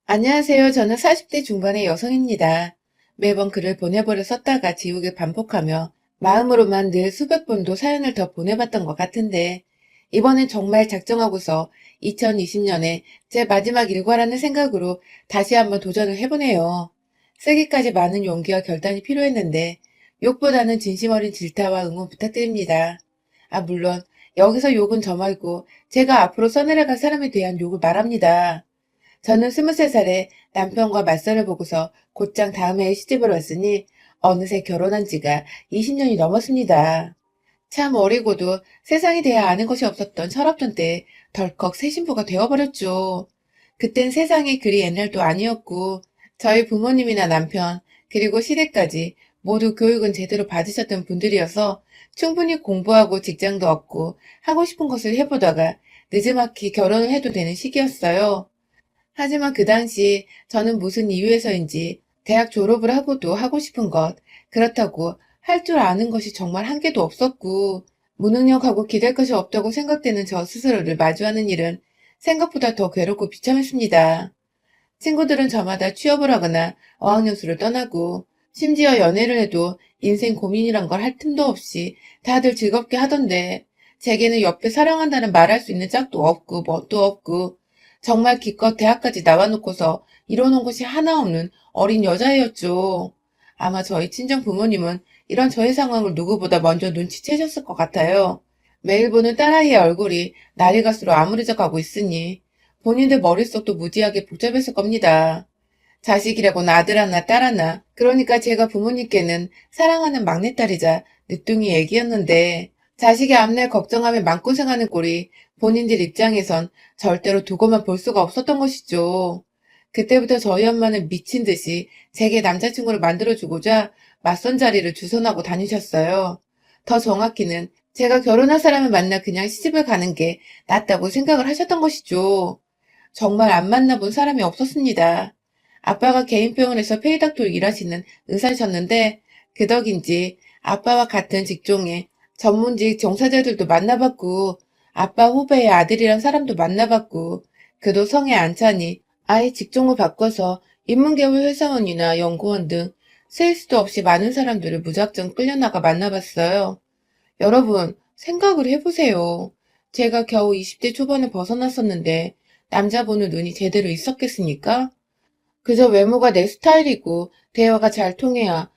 안녕하세요. 저는 40대 중반의 여성입니다. 매번 글을 보내보려 썼다가 지우개 반복하며 마음으로만 늘 수백 번도 사연을 더 보내봤던 것 같은데 이번엔 정말 작정하고서 2020년에 제 마지막 일과라는 생각으로 다시 한번 도전을 해보네요. 쓰기까지 많은 용기와 결단이 필요했는데 욕보다는 진심 어린 질타와 응원 부탁드립니다. 물론 여기서 욕은 저 말고 제가 앞으로 써내려갈 사람에 대한 욕을 말합니다. 저는 23살에 남편과 맞선을 보고서 곧장 다음 해에 시집을 왔으니 어느새 결혼한 지가 20년이 넘었습니다. 참 어리고도 세상에 대해 아는 것이 없었던 철없던 때에 덜컥 새 신부가 되어버렸죠. 그땐 세상이 그리 옛날도 아니었고 저희 부모님이나 남편 그리고 시댁까지 모두 교육은 제대로 받으셨던 분들이어서 충분히 공부하고 직장도 얻고 하고 싶은 것을 해보다가 늦지막히 결혼을 해도 되는 시기였어요. 하지만 그 당시 저는 무슨 이유에서인지 대학 졸업을 하고도 하고 싶은 것, 그렇다고 할 줄 아는 것이 정말 한 개도 없었고, 무능력하고 기댈 것이 없다고 생각되는 저 스스로를 마주하는 일은 생각보다 더 괴롭고 비참했습니다. 친구들은 저마다 취업을 하거나 어학연수를 떠나고, 심지어 연애를 해도 인생 고민이란 걸 할 틈도 없이 다들 즐겁게 하던데, 제게는 옆에 사랑한다는 말할 수 있는 짝도 없고, 뭣도 없고, 정말 기껏 대학까지 나와놓고서 이뤄놓은 것이 하나 없는 어린 여자애였죠. 아마 저희 친정 부모님은 이런 저의 상황을 누구보다 먼저 눈치채셨을 것 같아요. 매일 보는 딸아이의 얼굴이 날이 갈수록 암울해져 가고 있으니 본인들 머릿속도 무지하게 복잡했을 겁니다. 자식이라고는 아들 하나 딸 하나. 그러니까 제가 부모님께는 사랑하는 막내딸이자 늦둥이 애기였는데 자식의 앞날 걱정하며 맘고생하는 꼴이 본인들 입장에선 절대로 두고만 볼 수가 없었던 것이죠. 그때부터 저희 엄마는 미친 듯이 제게 남자친구를 만들어주고자 맞선 자리를 주선하고 다니셨어요. 더 정확히는 제가 결혼할 사람을 만나 그냥 시집을 가는 게 낫다고 생각을 하셨던 것이죠. 정말 안 만나본 사람이 없었습니다. 아빠가 개인 병원에서 페이닥터로 일하시는 의사셨는데 그 덕인지 아빠와 같은 직종의 전문직 종사자들도 만나봤고 아빠 후배의 아들이란 사람도 만나봤고 그도 성에 안 차니 아예 직종을 바꿔서 인문계열 회사원이나 연구원 등 세일 수도 없이 많은 사람들을 무작정 끌려나가 만나봤어요. 여러분, 생각을 해보세요. 제가 겨우 20대 초반에 벗어났었는데 남자 보는 눈이 제대로 있었겠습니까? 그저 외모가 내 스타일이고 대화가 잘 통해야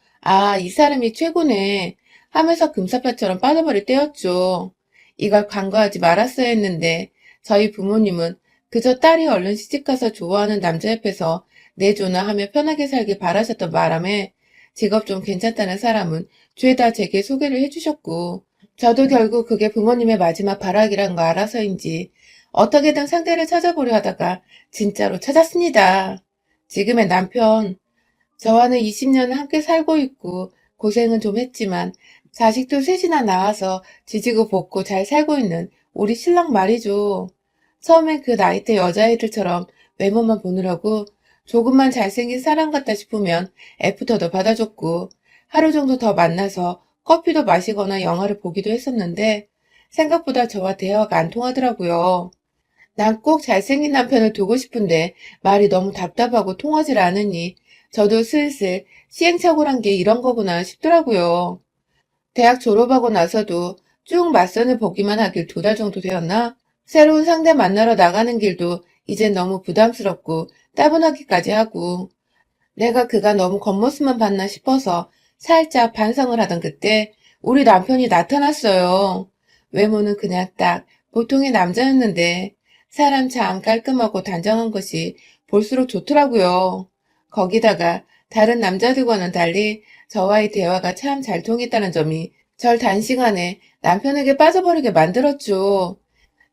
이 사람이 최고네 하면서 금사빠처럼 빠져버릴 때였죠. 이걸 간과하지 말았어야 했는데 저희 부모님은 그저 딸이 얼른 시집가서 좋아하는 남자 옆에서 내조나 하며 편하게 살길 바라셨던 바람에 직업 좀 괜찮다는 사람은 죄다 제게 소개를 해주셨고 저도 결국 그게 부모님의 마지막 바라기란 거 알아서인지 어떻게든 상대를 찾아보려 하다가 진짜로 찾았습니다. 지금의 남편, 저와는 20년을 함께 살고 있고 고생은 좀 했지만 자식도 셋이나 낳아서 지지고 볶고 잘 살고 있는 우리 신랑 말이죠. 처음엔 그 나이대 여자애들처럼 외모만 보느라고 조금만 잘생긴 사람 같다 싶으면 애프터도 받아줬고 하루 정도 더 만나서 커피도 마시거나 영화를 보기도 했었는데 생각보다 저와 대화가 안 통하더라고요. 난 꼭 잘생긴 남편을 두고 싶은데 말이 너무 답답하고 통하질 않으니 저도 슬슬 시행착오란 게 이런 거구나 싶더라고요. 대학 졸업하고 나서도 쭉 맞선을 보기만 하길 2달 정도 되었나? 새로운 상대 만나러 나가는 길도 이젠 너무 부담스럽고 따분하기까지 하고 내가 그가 너무 겉모습만 봤나 싶어서 살짝 반성을 하던 그때 우리 남편이 나타났어요. 외모는 그냥 딱 보통의 남자였는데 사람 참 깔끔하고 단정한 것이 볼수록 좋더라고요. 거기다가 다른 남자들과는 달리 저와의 대화가 참 잘 통했다는 점이 절 단시간에 남편에게 빠져버리게 만들었죠.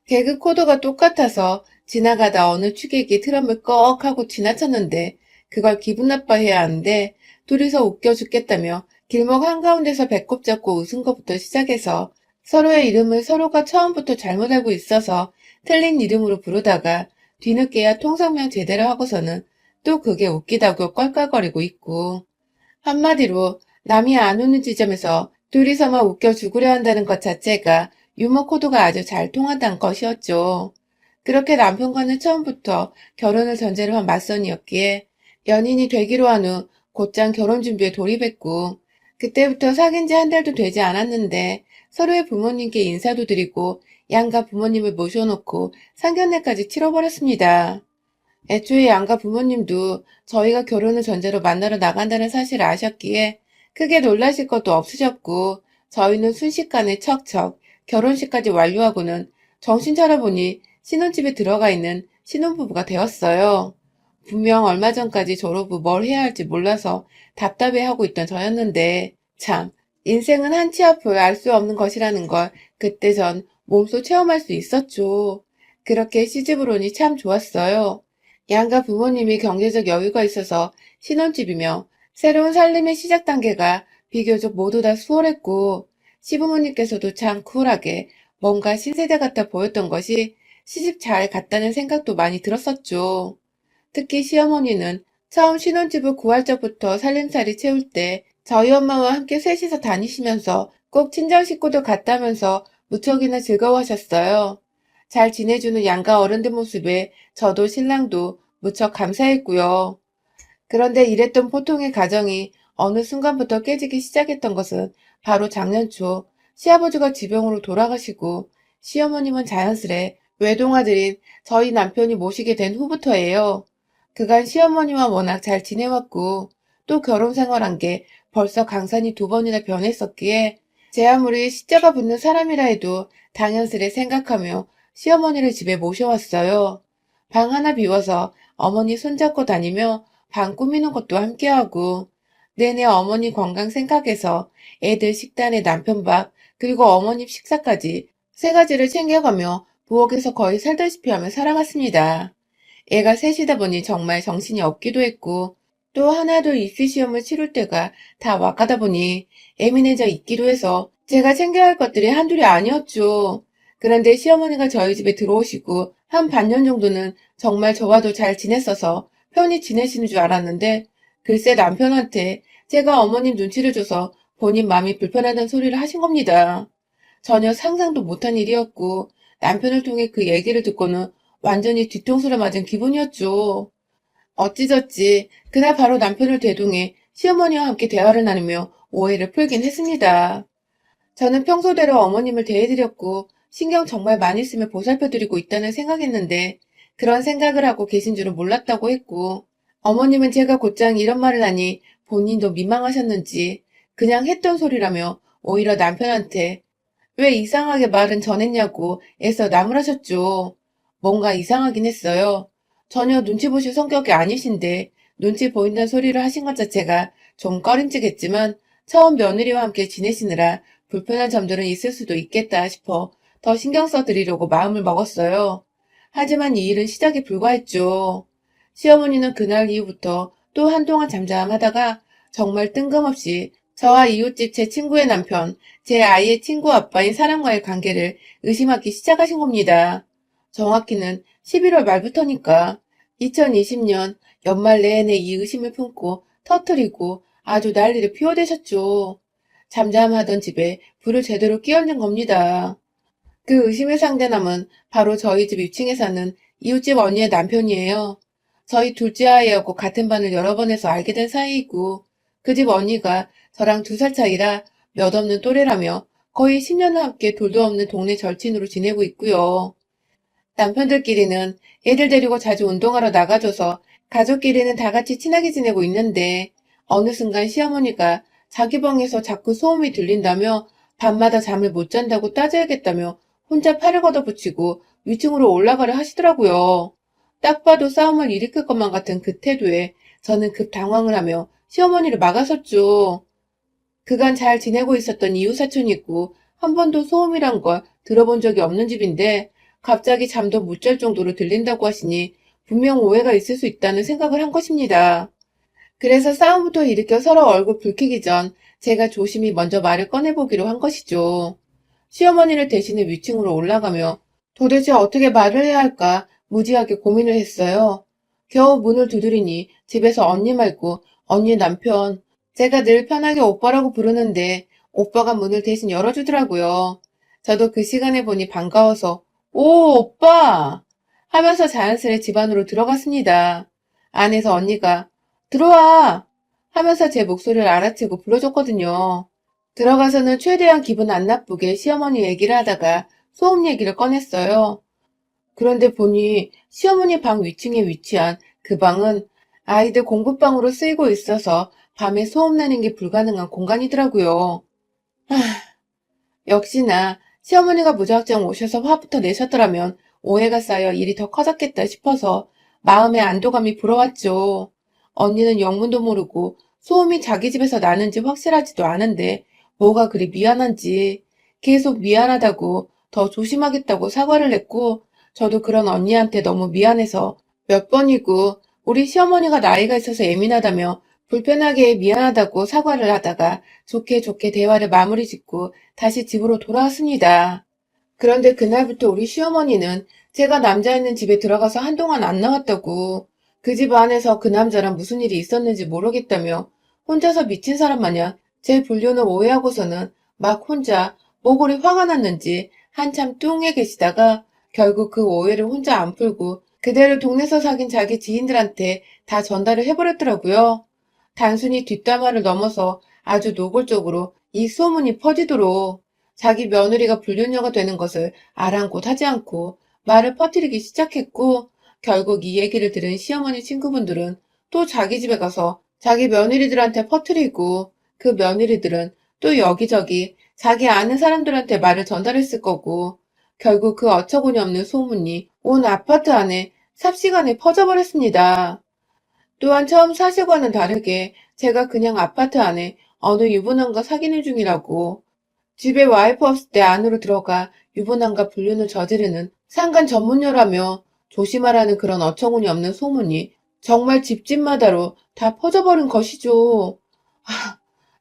개그 코드가 똑같아서 지나가다 어느 취객이 트럼을 꺽 하고 지나쳤는데 그걸 기분 나빠해야 하는데 둘이서 웃겨 죽겠다며 길목 한가운데서 배꼽 잡고 웃은 것부터 시작해서 서로의 이름을 서로가 처음부터 잘못 알고 있어서 틀린 이름으로 부르다가 뒤늦게야 통성명 제대로 하고서는 또 그게 웃기다고 껄껄거리고 있고 한마디로 남이 안 웃는 지점에서 둘이서만 웃겨 죽으려 한다는 것 자체가 유머 코드가 아주 잘 통한다는 것이었죠. 그렇게 남편과는 처음부터 결혼을 전제로 한 맞선이었기에 연인이 되기로 한 후 곧장 결혼 준비에 돌입했고 그때부터 사귄 지 한 달도 되지 않았는데 서로의 부모님께 인사도 드리고 양가 부모님을 모셔놓고 상견례까지 치러버렸습니다. 애초에 양가 부모님도 저희가 결혼을 전제로 만나러 나간다는 사실을 아셨기에 크게 놀라실 것도 없으셨고 저희는 순식간에 척척 결혼식까지 완료하고는 정신 차려보니 신혼집에 들어가 있는 신혼부부가 되었어요. 분명 얼마 전까지 졸업 후 뭘 해야 할지 몰라서 답답해하고 있던 저였는데 참 인생은 한 치 앞을 알 수 없는 것이라는 걸 그때 전 몸소 체험할 수 있었죠. 그렇게 시집을 오니 참 좋았어요. 양가 부모님이 경제적 여유가 있어서 신혼집이며 새로운 살림의 시작 단계가 비교적 모두 다 수월했고 시부모님께서도 참 쿨하게 뭔가 신세대 같아 보였던 것이 시집 잘 갔다는 생각도 많이 들었었죠. 특히 시어머니는 처음 신혼집을 구할 적부터 살림살이 채울 때 저희 엄마와 함께 셋이서 다니시면서 꼭 친정 식구들 같다면서 무척이나 즐거워하셨어요. 잘 지내주는 양가 어른들 모습에 저도 신랑도 무척 감사했고요. 그런데 이랬던 보통의 가정이 어느 순간부터 깨지기 시작했던 것은 바로 작년 초 시아버지가 지병으로 돌아가시고 시어머님은 자연스레 외동아들인 저희 남편이 모시게 된 후부터예요. 그간 시어머니와 워낙 잘 지내왔고 또 결혼 생활한 게 벌써 강산이 2번이나 변했었기에 제 아무리 십자가 붙는 사람이라 해도 당연스레 생각하며 시어머니를 집에 모셔왔어요. 방 하나 비워서 어머니 손잡고 다니며 방 꾸미는 것도 함께하고 내내 어머니 건강 생각해서 애들 식단에 남편 밥 그리고 어머님 식사까지 3가지를 챙겨가며 부엌에서 거의 살다시피 하며 살아갔습니다. 애가 셋이다 보니 정말 정신이 없기도 했고 또 하나도 입시 시험을 치를 때가 다 와가다 보니 예민해져 있기도 해서 제가 챙겨야 할 것들이 한둘이 아니었죠. 그런데 시어머니가 저희 집에 들어오시고 한 반년 정도는 정말 저와도 잘 지냈어서 편히 지내시는 줄 알았는데 글쎄 남편한테 제가 어머님 눈치를 줘서 본인 마음이 불편하다는 소리를 하신 겁니다. 전혀 상상도 못한 일이었고 남편을 통해 그 얘기를 듣고는 완전히 뒤통수를 맞은 기분이었죠. 어찌저찌 그날 바로 남편을 대동해 시어머니와 함께 대화를 나누며 오해를 풀긴 했습니다. 저는 평소대로 어머님을 대해드렸고 신경 정말 많이 쓰며 보살펴드리고 있다는 생각했는데 그런 생각을 하고 계신 줄은 몰랐다고 했고 어머님은 제가 곧장 이런 말을 하니 본인도 민망하셨는지 그냥 했던 소리라며 오히려 남편한테 왜 이상하게 말은 전했냐고 애써 나무라셨죠. 뭔가 이상하긴 했어요. 전혀 눈치 보실 성격이 아니신데 눈치 보인다는 소리를 하신 것 자체가 좀 꺼림칙했지만 처음 며느리와 함께 지내시느라 불편한 점들은 있을 수도 있겠다 싶어 더 신경 써드리려고 마음을 먹었어요. 하지만 이 일은 시작에 불과했죠. 시어머니는 그날 이후부터 또 한동안 잠잠하다가 정말 뜬금없이 저와 이웃집 제 친구의 남편, 제 아이의 친구 아빠인 사람과의 관계를 의심하기 시작하신 겁니다. 정확히는 11월 말부터니까 2020년 연말 내내 이 의심을 품고 터뜨리고 아주 난리를 피워대셨죠. 잠잠하던 집에 불을 제대로 끼얹은 겁니다. 그 의심의 상대남은 바로 저희 집 2층에 사는 이웃집 언니의 남편이에요. 저희 둘째 아이하고 같은 반을 여러 번 해서 알게 된 사이이고 그 집 언니가 저랑 2살 차이라 몇 없는 또래라며 거의 10년을 함께 돌도 없는 동네 절친으로 지내고 있고요. 남편들끼리는 애들 데리고 자주 운동하러 나가줘서 가족끼리는 다 같이 친하게 지내고 있는데 어느 순간 시어머니가 자기 방에서 자꾸 소음이 들린다며 밤마다 잠을 못 잔다고 따져야겠다며 혼자 팔을 걷어붙이고 위층으로 올라가려 하시더라고요. 딱 봐도 싸움을 일으킬 것만 같은 그 태도에 저는 급 당황을 하며 시어머니를 막아섰죠. 그간 잘 지내고 있었던 이웃 사촌이 있고 한 번도 소음이란 걸 들어본 적이 없는 집인데 갑자기 잠도 못 잘 정도로 들린다고 하시니 분명 오해가 있을 수 있다는 생각을 한 것입니다. 그래서 싸움부터 일으켜 서로 얼굴 붉히기 전 제가 조심히 먼저 말을 꺼내보기로 한 것이죠. 시어머니를 대신해 위층으로 올라가며 도대체 어떻게 말을 해야 할까 무지하게 고민을 했어요. 겨우 문을 두드리니 집에서 언니 말고 언니 남편, 제가 늘 편하게 오빠라고 부르는데 오빠가 문을 대신 열어주더라고요. 저도 그 시간에 보니 반가워서 오, 오빠! 하면서 자연스레 집 안으로 들어갔습니다. 안에서 언니가 들어와! 하면서 제 목소리를 알아채고 불러줬거든요. 들어가서는 최대한 기분 안 나쁘게 시어머니 얘기를 하다가 소음 얘기를 꺼냈어요. 그런데 보니 시어머니 방 위층에 위치한 그 방은 아이들 공부방으로 쓰이고 있어서 밤에 소음 내는 게 불가능한 공간이더라고요. 역시나 시어머니가 무작정 오셔서 화부터 내셨더라면 오해가 쌓여 일이 더 커졌겠다 싶어서 마음의 안도감이 불어왔죠. 언니는 영문도 모르고 소음이 자기 집에서 나는지 확실하지도 않은데 뭐가 그리 미안한지 계속 미안하다고 더 조심하겠다고 사과를 했고 저도 그런 언니한테 너무 미안해서 몇 번이고 우리 시어머니가 나이가 있어서 예민하다며 불편하게 미안하다고 사과를 하다가 좋게 좋게 대화를 마무리 짓고 다시 집으로 돌아왔습니다. 그런데 그날부터 우리 시어머니는 제가 남자 있는 집에 들어가서 한동안 안 나왔다고 그 집 안에서 그 남자랑 무슨 일이 있었는지 모르겠다며 혼자서 미친 사람 마냥 제 불륜을 오해하고서는 막 혼자 모골이 화가 났는지 한참 뚱해 계시다가 결국 그 오해를 혼자 안 풀고 그대로 동네에서 사귄 자기 지인들한테 다 전달을 해버렸더라고요. 단순히 뒷담화를 넘어서 아주 노골적으로 이 소문이 퍼지도록 자기 며느리가 불륜녀가 되는 것을 아랑곳하지 않고 말을 퍼뜨리기 시작했고 결국 이 얘기를 들은 시어머니 친구분들은 또 자기 집에 가서 자기 며느리들한테 퍼뜨리고 그 며느리들은 또 여기저기 자기 아는 사람들한테 말을 전달했을 거고 결국 그 어처구니 없는 소문이 온 아파트 안에 삽시간에 퍼져버렸습니다. 또한 처음 사실과는 다르게 제가 그냥 아파트 안에 어느 유부남과 사귀는 중이라고 집에 와이프 없을 때 안으로 들어가 유부남과 불륜을 저지르는 상간 전문녀라며 조심하라는 그런 어처구니 없는 소문이 정말 집집마다로 다 퍼져버린 것이죠.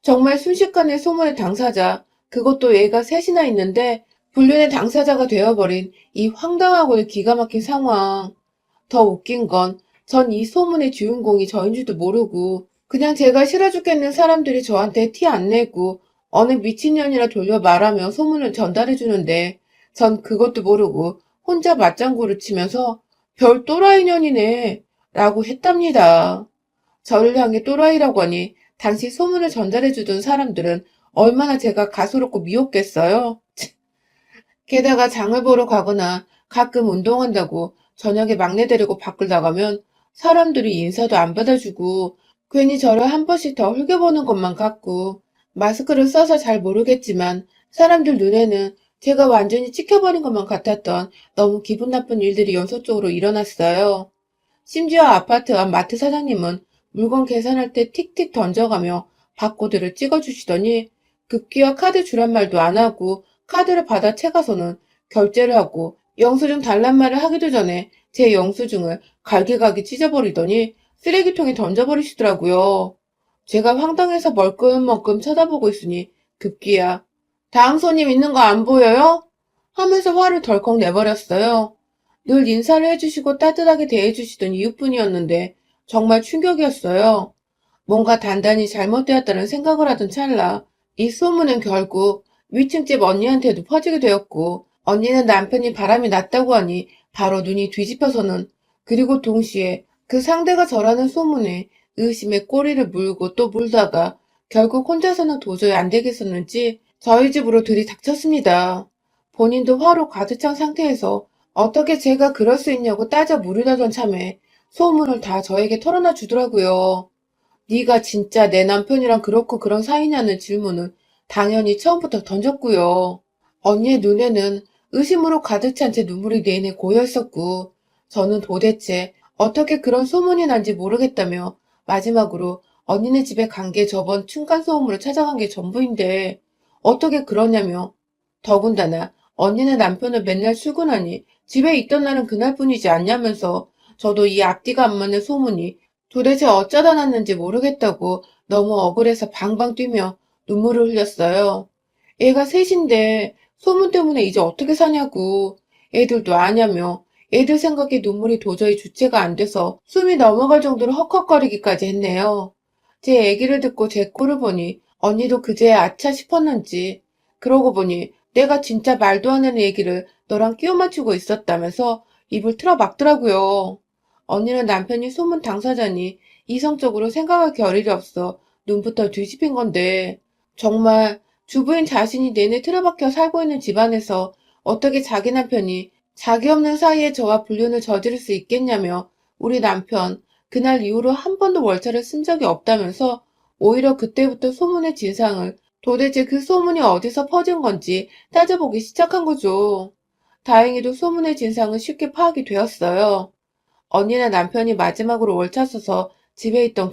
정말 순식간에 소문의 당사자, 그것도 애가 셋이나 있는데 불륜의 당사자가 되어버린 이 황당하고 기가 막힌 상황. 더 웃긴 건 전 이 소문의 주인공이 저인 줄도 모르고 그냥 제가 싫어 죽겠는 사람들이 저한테 티 안 내고 어느 미친년이라 돌려 말하며 소문을 전달해 주는데 전 그것도 모르고 혼자 맞장구를 치면서 별 또라이년이네 라고 했답니다. 저를 향해 또라이라고 하니 당시 소문을 전달해 주던 사람들은 얼마나 제가 가소롭고 미웠겠어요. 게다가 장을 보러 가거나 가끔 운동한다고 저녁에 막내 데리고 밖을 나가면 사람들이 인사도 안 받아주고 괜히 저를 한 번씩 더 흘겨보는 것만 같고 마스크를 써서 잘 모르겠지만 사람들 눈에는 제가 완전히 찍혀버린 것만 같았던 너무 기분 나쁜 일들이 연속적으로 일어났어요. 심지어 아파트 앞 마트 사장님은 물건 계산할 때 틱틱 던져가며 바코드를 찍어주시더니 급기야 카드 주란 말도 안 하고 카드를 받아 채가서는 결제를 하고 영수증 달란 말을 하기도 전에 제 영수증을 갈기갈기 찢어버리더니 쓰레기통에 던져버리시더라고요. 제가 황당해서 멀끔멀끔 쳐다보고 있으니 급기야 다음 손님 있는 거 안 보여요? 하면서 화를 덜컥 내버렸어요. 늘 인사를 해주시고 따뜻하게 대해주시던 이웃분이었는데 정말 충격이었어요. 뭔가 단단히 잘못되었다는 생각을 하던 찰나 이 소문은 결국 위층집 언니한테도 퍼지게 되었고 언니는 남편이 바람이 났다고 하니 바로 눈이 뒤집혀서는 그리고 동시에 그 상대가 저라는 소문에 의심의 꼬리를 물고 또 물다가 결국 혼자서는 도저히 안 되겠었는지 저희 집으로 들이닥쳤습니다. 본인도 화로 가득 찬 상태에서 어떻게 제가 그럴 수 있냐고 따져 물으려던 참에 소문을 다 저에게 털어놔 주더라고요. 네가 진짜 내 남편이랑 그렇고 그런 사이냐는 질문은 당연히 처음부터 던졌고요. 언니의 눈에는 의심으로 가득 찬 제 눈물이 내내 고여 있었고 저는 도대체 어떻게 그런 소문이 난지 모르겠다며 마지막으로 언니네 집에 간 게 저번 층간소음으로 찾아간 게 전부인데 어떻게 그러냐며 더군다나 언니네 남편은 맨날 출근하니 집에 있던 날은 그날뿐이지 않냐면서 저도 이 앞뒤가 안 맞는 소문이 도대체 어쩌다 났는지 모르겠다고 너무 억울해서 방방 뛰며 눈물을 흘렸어요. 애가 셋인데 소문 때문에 이제 어떻게 사냐고 애들도 아냐며 애들 생각에 눈물이 도저히 주체가 안 돼서 숨이 넘어갈 정도로 헉헉거리기까지 했네요. 제 얘기를 듣고 제 꼴을 보니 언니도 그제야 아차 싶었는지 그러고 보니 내가 진짜 말도 안 되는 얘기를 너랑 끼워 맞추고 있었다면서 입을 틀어막더라고요. 언니는 남편이 소문 당사자니 이성적으로 생각할 겨를이 없어 눈부터 뒤집힌 건데 정말 주부인 자신이 내내 틀어박혀 살고 있는 집안에서 어떻게 자기 남편이 자기 없는 사이에 저와 불륜을 저지를 수 있겠냐며 우리 남편 그날 이후로 한 번도 월차를 쓴 적이 없다면서 오히려 그때부터 소문의 진상을 도대체 그 소문이 어디서 퍼진 건지 따져보기 시작한 거죠. 다행히도 소문의 진상은 쉽게 파악이 되었어요. 언니네 남편이 마지막으로 월차 써서 집에 있던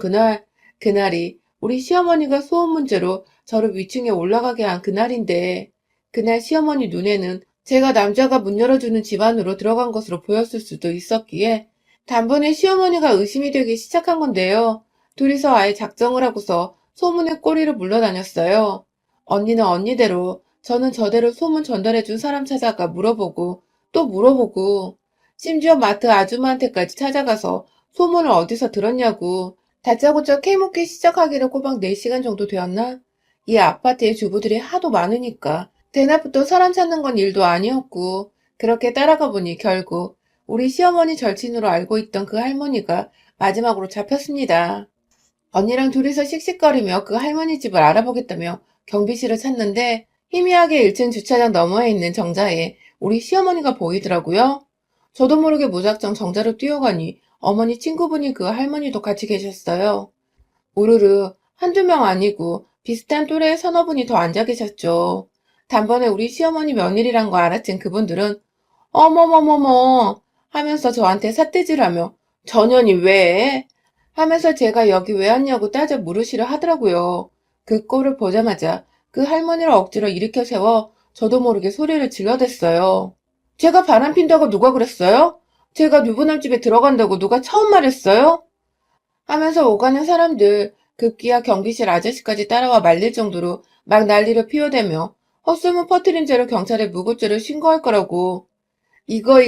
그날이 우리 시어머니가 소음 문제로 저를 위층에 올라가게 한 그날인데, 그날 시어머니 눈에는 제가 남자가 문 열어주는 집 안으로 들어간 것으로 보였을 수도 있었기에, 단번에 시어머니가 의심이 되기 시작한 건데요. 둘이서 아예 작정을 하고서 소문의 꼬리를 물러다녔어요. 언니는 언니대로, 저는 저대로 소문 전달해준 사람 찾아가 물어보고, 또 물어보고, 심지어 마트 아줌마한테까지 찾아가서 소문을 어디서 들었냐고 다짜고짜 캐묻기 시작하기로 꼬박 4시간 정도 되었나? 이 아파트에 주부들이 하도 많으니까 대낮부터 사람 찾는 건 일도 아니었고 그렇게 따라가 보니 결국 우리 시어머니 절친으로 알고 있던 그 할머니가 마지막으로 잡혔습니다. 언니랑 둘이서 씩씩거리며 그 할머니 집을 알아보겠다며 경비실을 찾는데 희미하게 1층 주차장 너머에 있는 정자에 우리 시어머니가 보이더라고요. 저도 모르게 무작정 정자로 뛰어가니 어머니 친구분이 그 할머니도 같이 계셨어요. 우르르 한두 명 아니고 비슷한 또래의 서너 분이 더 앉아 계셨죠. 단번에 우리 시어머니 며느리란 거 알아챈 그분들은 어머머머머 하면서 저한테 삿대질하며 전현이 왜? 하면서 제가 여기 왜 왔냐고 따져 물으시려 하더라고요. 그 꼴을 보자마자 그 할머니를 억지로 일으켜 세워 저도 모르게 소리를 질러댔어요. 제가 바람핀다고 누가 그랬어요? 제가 유부남 집에 들어간다고 누가 처음 말했어요? 하면서 오가는 사람들 급기야 경비실 아저씨까지 따라와 말릴 정도로 막 난리를 피워대며 헛소문 퍼뜨린 죄로 경찰에 무고죄를 신고할 거라고. 이거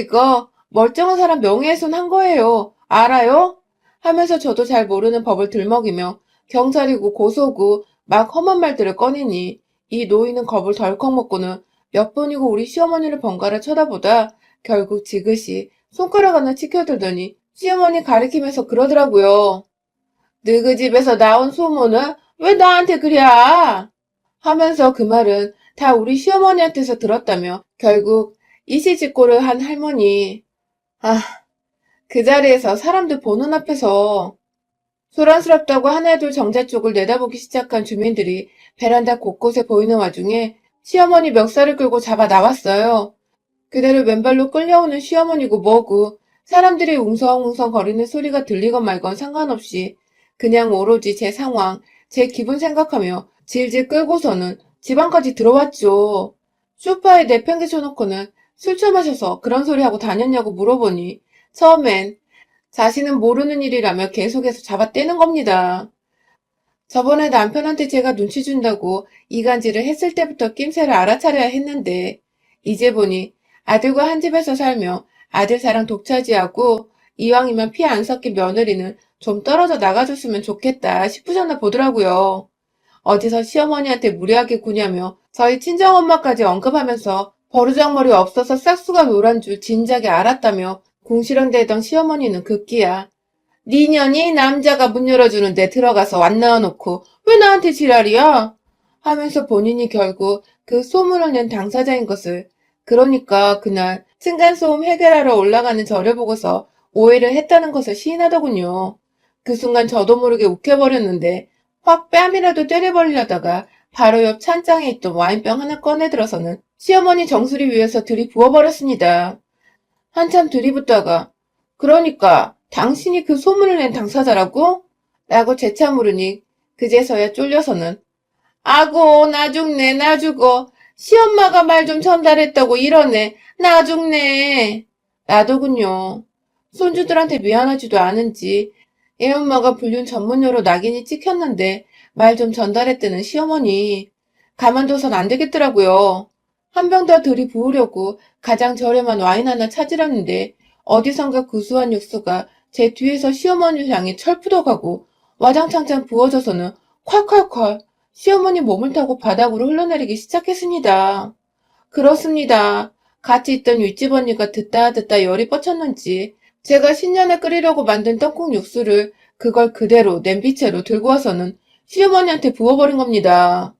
멀쩡한 사람 명예훼손 한 거예요. 알아요? 하면서 저도 잘 모르는 법을 들먹이며 경찰이고 고소고 막 험한 말들을 꺼내니 이 노인은 겁을 덜컥 먹고는 몇 번이고 우리 시어머니를 번갈아 쳐다보다 결국 지그시 손가락 하나 치켜들더니 시어머니 가리키면서 그러더라고요. 너희 집에서 나온 소문은 왜 나한테 그래? 하면서 그 말은 다 우리 시어머니한테서 들었다며 결국 이시직고를 한 할머니. 아, 그 자리에서 사람들 보는 앞에서 소란스럽다고 하나둘 정자 쪽을 내다보기 시작한 주민들이 베란다 곳곳에 보이는 와중에 시어머니 멱살을 끌고 잡아 나왔어요. 그대로 맨발로 끌려오는 시어머니고 뭐고 사람들이 웅성웅성 거리는 소리가 들리건 말건 상관없이 그냥 오로지 제 상황, 제 기분 생각하며 질질 끌고서는 집안까지 들어왔죠. 소파에 내팽개쳐놓고는 술 처마셔서 그런 소리 하고 다녔냐고 물어보니 처음엔 자신은 모르는 일이라며 계속해서 잡아떼는 겁니다. 저번에 남편한테 제가 눈치 준다고 이간질을 했을 때부터 낌새를 알아차려야 했는데 이제 보니 아들과 한 집에서 살며 아들 사랑 독차지하고 이왕이면 피 안 섞인 며느리는 좀 떨어져 나가줬으면 좋겠다 싶으셨나 보더라고요. 어디서 시어머니한테 무례하게 구냐며 저희 친정엄마까지 언급하면서 버르장머리 없어서 싹수가 노란 줄 진작에 알았다며 궁시렁대던 시어머니는 급기야 니년이 남자가 문 열어주는데 들어가서 완 나와놓고 왜 나한테 지랄이야? 하면서 본인이 결국 그 소문을 낸 당사자인 것을 그러니까 그날 층간소음 해결하러 올라가는 저를 보고서 오해를 했다는 것을 시인하더군요. 그 순간 저도 모르게 욱해버렸는데 확 뺨이라도 때려버리려다가 바로 옆 찬장에 있던 와인병 하나 꺼내들어서는 시어머니 정수리 위에서 들이부어버렸습니다. 한참 들이붓다가 그러니까 당신이 그 소문을 낸 당사자라고? 라고 재차 물으니 그제서야 쫄려서는 아고 나 죽네 나 죽어 시엄마가 말 좀 전달했다고 이러네 나 죽네 나더군요. 손주들한테 미안하지도 않은지 애엄마가 불륜 전문녀로 낙인이 찍혔는데 말 좀 전달했다는 시어머니 가만둬선 안 되겠더라고요. 한 병 더 들이부으려고 가장 저렴한 와인 하나 찾으려는데 어디선가 구수한 육수가 제 뒤에서 시어머니를 향해 철푸덕하고 와장창창 부어져서는 콸콸콸 시어머니 몸을 타고 바닥으로 흘러내리기 시작했습니다. 그렇습니다. 같이 있던 윗집 언니가 듣다 열이 뻗쳤는지 제가 신년에 끓이려고 만든 떡국 육수를 그걸 그대로 냄비채로 들고 와서는 시어머니한테 부어버린 겁니다.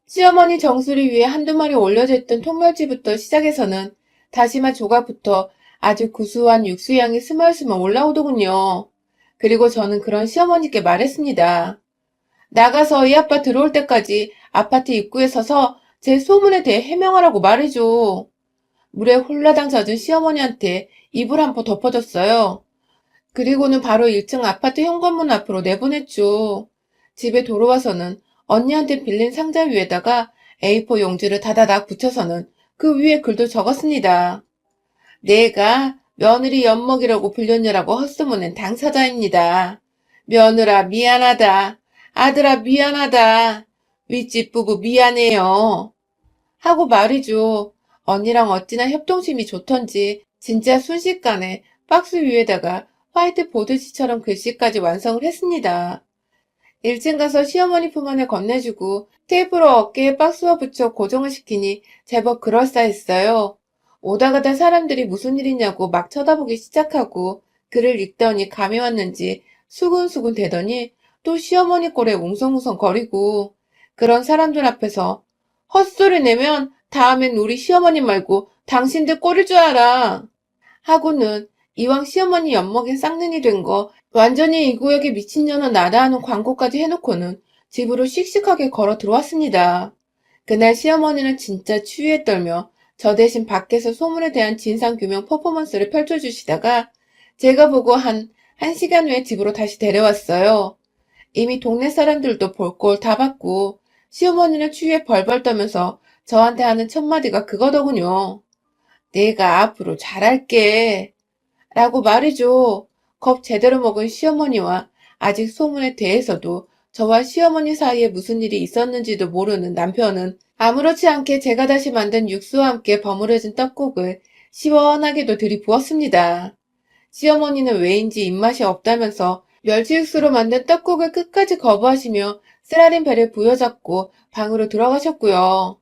시어머니 정수리 위에 한두 마리 올려져 있던 통멸치부터 시작해서는 다시마 조각부터 아주 구수한 육수향이 스멀스멀 올라오더군요. 그리고 저는 그런 시어머니께 말했습니다. 나가서 이 아빠 들어올 때까지 아파트 입구에 서서 제 소문에 대해 해명하라고 말해줘. 물에 홀라당 젖은 시어머니한테 이불 한 포 덮어줬어요. 그리고는 바로 1층 아파트 현관문 앞으로 내보냈죠. 집에 돌아와서는 언니한테 빌린 상자 위에다가 A4 용지를 다다닥 붙여서는 그 위에 글도 적었습니다. 내가 며느리 엿먹이라고 불렸냐라고 헛소문낸 당사자입니다. 며느라 미안하다. 아들아 미안하다. 윗집 부부 미안해요. 하고 말이죠. 언니랑 어찌나 협동심이 좋던지 진짜 순식간에 박스 위에다가 화이트보드지처럼 글씨까지 완성을 했습니다. 1층 가서 시어머니 품 안에 건네주고 테이프로 어깨에 박스와 붙여 고정을 시키니 제법 그럴싸했어요. 오다 가다 사람들이 무슨 일이냐고 막 쳐다보기 시작하고 글을 읽더니 감이 왔는지 수근수근 대더니 또 시어머니 꼴에 웅성웅성 거리고 그런 사람들 앞에서 헛소리 내면 다음엔 우리 시어머니 말고 당신들 꼴일 줄 알아. 하고는 이왕 시어머니 엿먹인 쌍년이 된 거 완전히 이 구역에 미친년은 나다 하는 광고까지 해놓고는 집으로 씩씩하게 걸어 들어왔습니다. 그날 시어머니는 진짜 추위에 떨며 저 대신 밖에서 소문에 대한 진상규명 퍼포먼스를 펼쳐주시다가 제가 보고 한 1시간 후에 집으로 다시 데려왔어요. 이미 동네 사람들도 볼 꼴 다 봤고 시어머니는 추위에 벌벌 떠면서 저한테 하는 첫마디가 그거더군요. 내가 앞으로 잘할게. 라고 말이죠. 겁 제대로 먹은 시어머니와 아직 소문에 대해서도 저와 시어머니 사이에 무슨 일이 있었는지도 모르는 남편은 아무렇지 않게 제가 다시 만든 육수와 함께 버무려진 떡국을 시원하게도 들이부었습니다. 시어머니는 왜인지 입맛이 없다면서 멸치 육수로 만든 떡국을 끝까지 거부하시며 쓰라린 배를 부여잡고 방으로 들어가셨고요.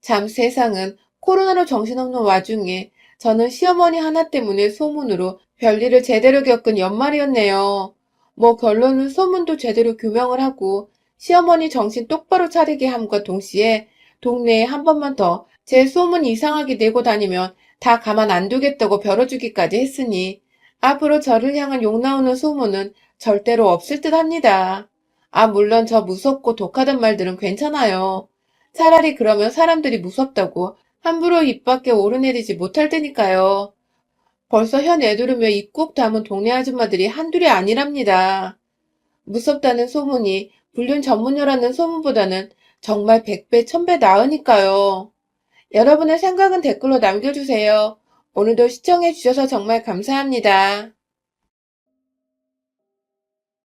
참 세상은 코로나로 정신없는 와중에 저는 시어머니 하나 때문에 소문으로 별일을 제대로 겪은 연말이었네요. 뭐 결론은 소문도 제대로 규명을 하고 시어머니 정신 똑바로 차리게 함과 동시에 동네에 한 번만 더 제 소문 이상하게 내고 다니면 다 가만 안 두겠다고 벼러주기까지 했으니 앞으로 저를 향한 욕 나오는 소문은 절대로 없을 듯 합니다. 아, 물론 저 무섭고 독하단 말들은 괜찮아요. 차라리 그러면 사람들이 무섭다고 함부로 입 밖에 오르내리지 못할 테니까요. 벌써 혀 내두르며 입 꾹 다문 동네 아줌마들이 한둘이 아니랍니다. 무섭다는 소문이 불륜 전문녀라는 소문보다는 정말 100배, 1000배 나으니까요. 여러분의 생각은 댓글로 남겨주세요. 오늘도 시청해주셔서 정말 감사합니다.